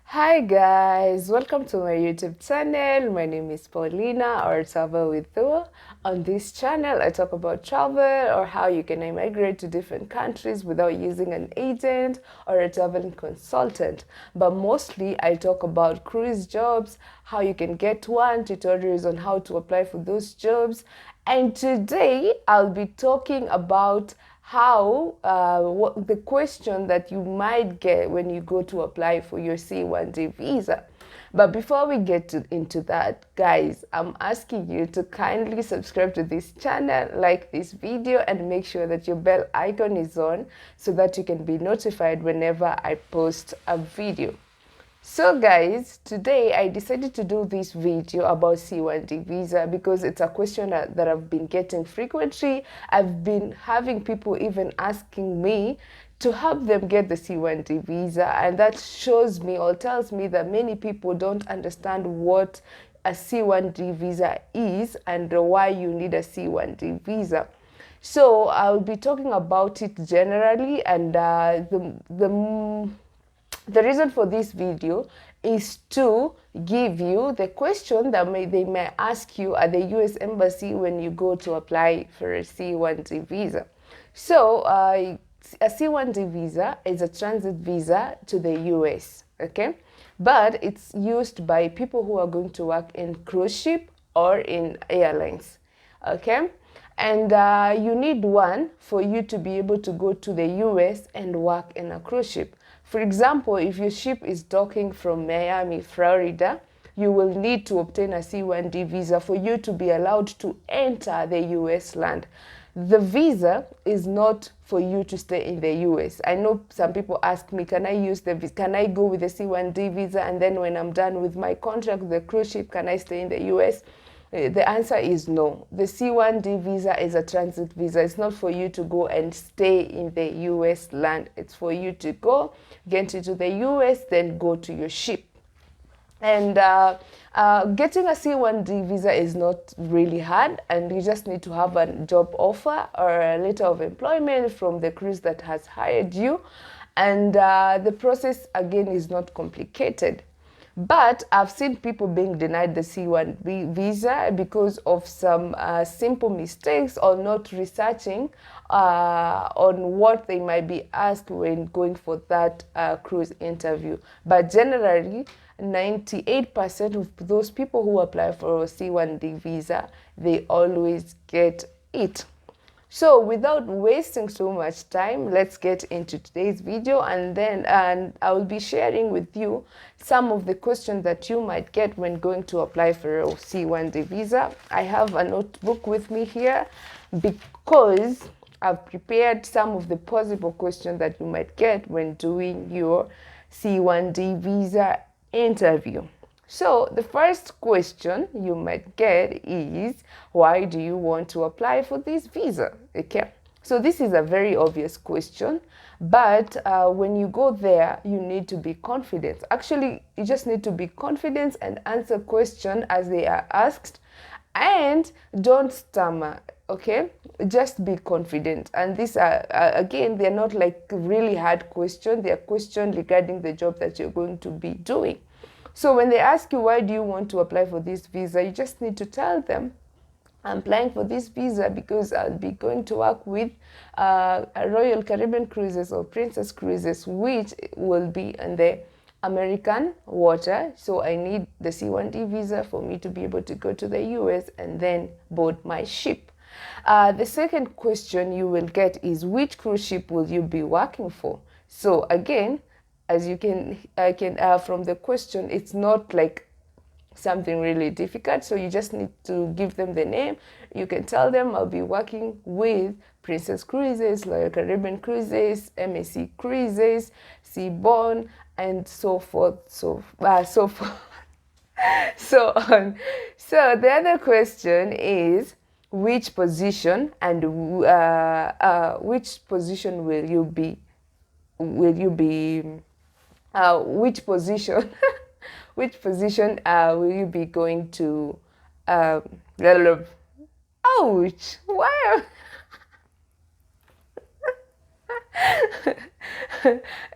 Hi guys, welcome to my YouTube channel. My name is Paulina or Travel with Thua. On this channel, I talk about travel or how you can migrate to different countries without using an agent or a traveling consultant. But mostly, I talk about cruise jobs, how you can get one, tutorials on how to apply for those jobs. And today, I'll be talking about how what the question that you might get when you go to apply for your C1D visa. But before we into that, guys, I'm asking you to kindly subscribe to this channel, like this video, and make sure that your bell icon is on so that you can be notified whenever I post a video. So guys, today I decided to do this video about C1D visa because it's a question that I've been getting frequently. I've been having people even asking me to help them get the C1D visa, and that shows me or tells me that many people don't understand what a C1D visa is and why you need a C1D visa. So I'll be talking about it generally, and the reason for this video is to give you the question that they may ask you at the US Embassy when you go to apply for a C1D visa. So a C1D visa is a transit visa to the US, okay? But it's used by people who are going to work in cruise ship or in airlines, okay? And you need one for you to be able to go to the US and work in a cruise ship. For example, if your ship is docking from Miami, Florida, you will need to obtain a C1D visa for you to be allowed to enter the US land. The visa is not for you to stay in the US. I know some people ask me, can I go with the C1D visa, and then when I'm done with my contract with the cruise ship, can I stay in the US? The answer is no. The C1D visa is a transit visa. It's not for you to go and stay in the US land. It's for you to go, get into the US, then go to your ship. And getting a C1D visa is not really hard, and you just need to have a job offer or a letter of employment from the cruise that has hired you. And the process, again, is not complicated. But I've seen people being denied the C1 visa because of some simple mistakes or not researching on what they might be asked when going for that cruise interview. But generally, 98% of those people who apply for a C1D visa, they always get it. So without wasting so much time, let's get into today's video, and I will be sharing with you some of the questions that you might get when going to apply for a C1D visa. I have a notebook with me here because I've prepared some of the possible questions that you might get when doing your C1D visa interview. So the first question you might get is, why do you want to apply for this visa? Okay, so this is a very obvious question, but when you go there, you need to be confident. Actually, you just need to be confident and answer questions as they are asked, and don't stammer. Okay, just be confident. And these are again, they're not like really hard questions. They are questions regarding the job that you're going to be doing. So when they ask you, why do you want to apply for this visa, you just need to tell them, I'm applying for this visa because I'll be going to work with Royal Caribbean Cruises or Princess Cruises, which will be in the American water. So I need the C1D visa for me to be able to go to the US and then board my ship. The second question you will get is, which cruise ship will you be working for? So again, as you can from the question, it's not like something really difficult. So you just need to give them the name. You can tell them, I'll be working with Princess Cruises, Royal Caribbean Cruises, MSC Cruises, Seaborn, and so forth, so forth, so on. So the other question is, which position and which position will you be? Which position which position will you be going to ouch, wow.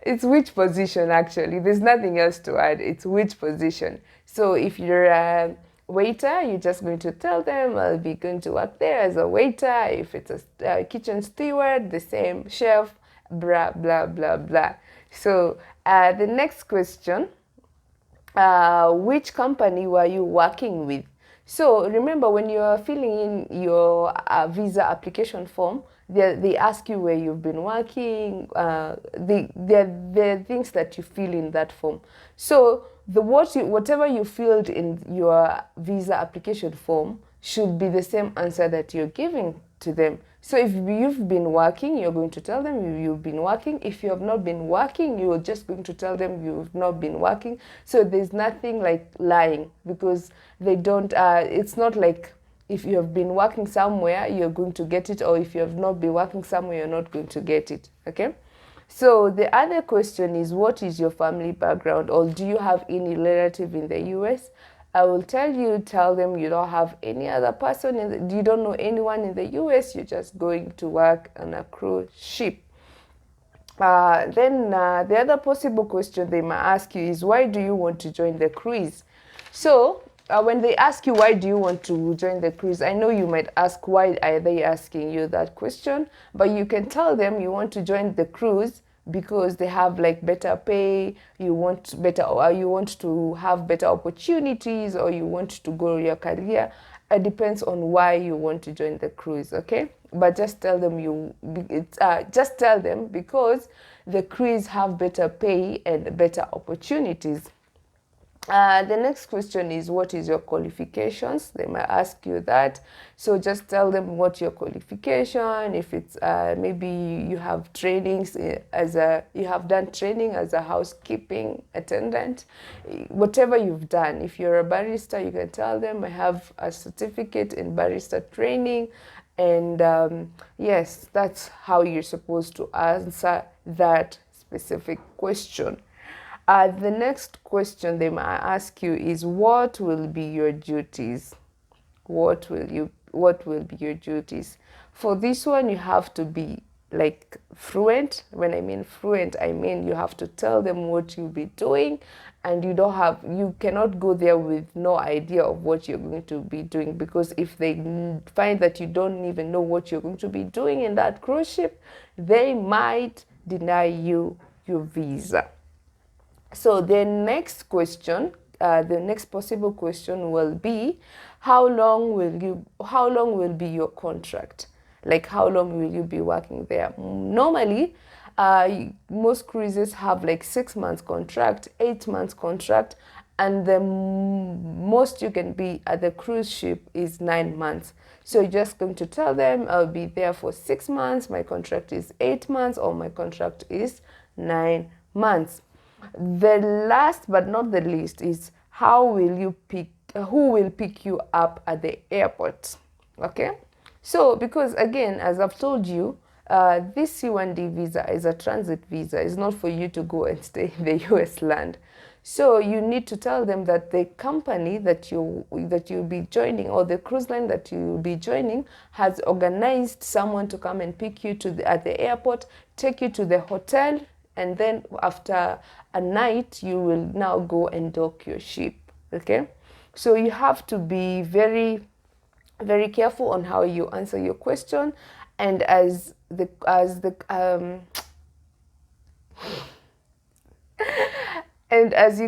It's which position, actually. There's nothing else to add. It's which position. So if you're a waiter, you're just going to tell them, I'll be going to work there as a waiter. If it's a kitchen steward, the same, chef, blah, blah, blah, blah. So the next question, which company were you working with? So remember, when you're filling in your visa application form, they ask you where you've been working. They're things that you fill in that form. So whatever you filled in your visa application form should be the same answer that you're giving to them. So if you've been working, you're going to tell them you've been working. If you have not been working, you're just going to tell them you've not been working. So there's nothing like lying, because they don't, it's not like if you have been working somewhere, you're going to get it, or if you have not been working somewhere, you're not going to get it, okay? So the other question is, what is your family background, or do you have any relative in the US? I will tell them you don't have any other person, you don't know anyone in the US, you're just going to work on a cruise ship. Then the other possible question they might ask you is, why do you want to join the cruise? So when they ask you, why do you want to join the cruise, I know you might ask, why are they asking you that question? But you can tell them you want to join the cruise because they have like better pay, you want better, or you want to have better opportunities, or you want to grow your career. It depends on why you want to join the cruise, okay? But just tell them just tell them because the cruise have better pay and better opportunities. The next question is, what is your qualifications? They might ask you that. So just tell them what your qualification, if it's maybe you have trainings you have done training as a housekeeping attendant, whatever you've done. If you're a barista, you can tell them, I have a certificate in barista training. And yes, that's how you're supposed to answer that specific question. The next question they might ask you is, what will be your duties? What will be your duties? For this one, you have to be like fluent. When I mean fluent, I mean you have to tell them what you'll be doing, and you cannot go there with no idea of what you're going to be doing, because if they find that you don't even know what you're going to be doing in that cruise ship, they might deny you your visa. So the next question, the next possible question will be, how long will be your contract? Like, how long will you be working there? Normally, most cruises have like 6 months contract, 8 months contract, and the most you can be at the cruise ship is 9 months. So you're just going to tell them, I'll be there for 6 months, my contract is 8 months, or my contract is 9 months. The last but not the least is, who will pick you up at the airport? Okay, so because again, as I've told you, this C1D visa is a transit visa. It's not for you to go and stay in the US land. So you need to tell them that the company that you'll be joining, or the cruise line that you'll be joining, has organized someone to come and pick you at the airport, take you to the hotel, and then after a night, you will now go and dock your ship, okay? So you have to be very, very careful on how you answer your question. And as you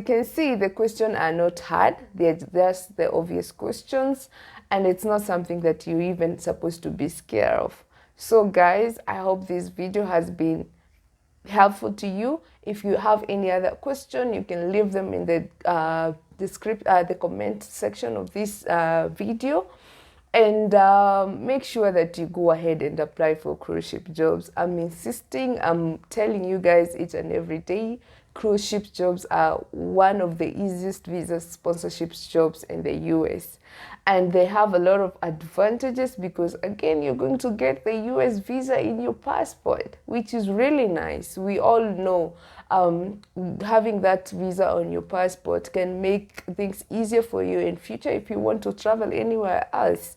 can see, the questions are not hard. They're just the obvious questions, and it's not something that you're even supposed to be scared of. So guys, I hope this video has been helpful to you. If you have any other question, you can leave them in the the comment section of this video, and make sure that you go ahead and apply for cruise ship jobs. I'm insisting, I'm telling you guys each and every day, cruise ship jobs are one of the easiest visa sponsorships jobs in the US. And they have a lot of advantages because, again, you're going to get the US visa in your passport, which is really nice. We all know having that visa on your passport can make things easier for you in future if you want to travel anywhere else.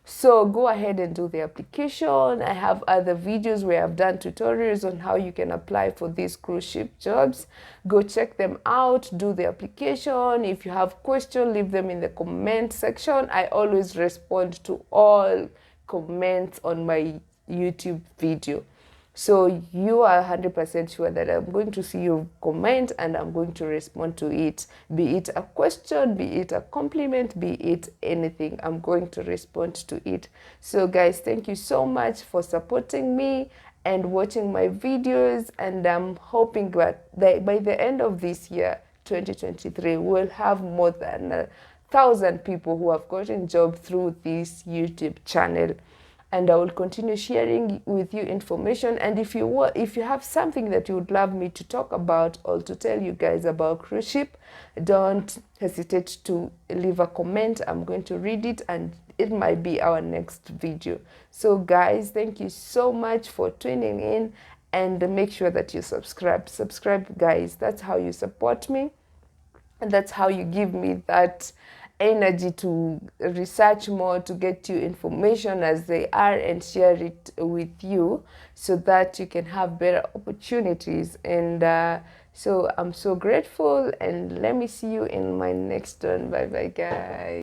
So go ahead and do the application. I have other videos where I've done tutorials on how you can apply for these cruise ship jobs. Go check them out, do the application. If you have questions, leave them in the comment section. I always respond to all comments on my YouTube video. So you are 100% sure that I'm going to see your comment and I'm going to respond to it. Be it a question, be it a compliment, be it anything, I'm going to respond to it. So guys, thank you so much for supporting me and watching my videos, and I'm hoping that by the end of this year, 2023, we'll have more than 1,000 people who have gotten job through this YouTube channel. And I will continue sharing with you information. And if you have something that you would love me to talk about or to tell you guys about cruise ship, don't hesitate to leave a comment. I'm going to read it and it might be our next video. So guys, thank you so much for tuning in, and make sure that you subscribe. Subscribe, guys. That's how you support me. And that's how you give me that energy to research more, to get you information as they are and share it with you so that you can have better opportunities. And so I'm so grateful, and let me see you in my next one. Bye bye, guys.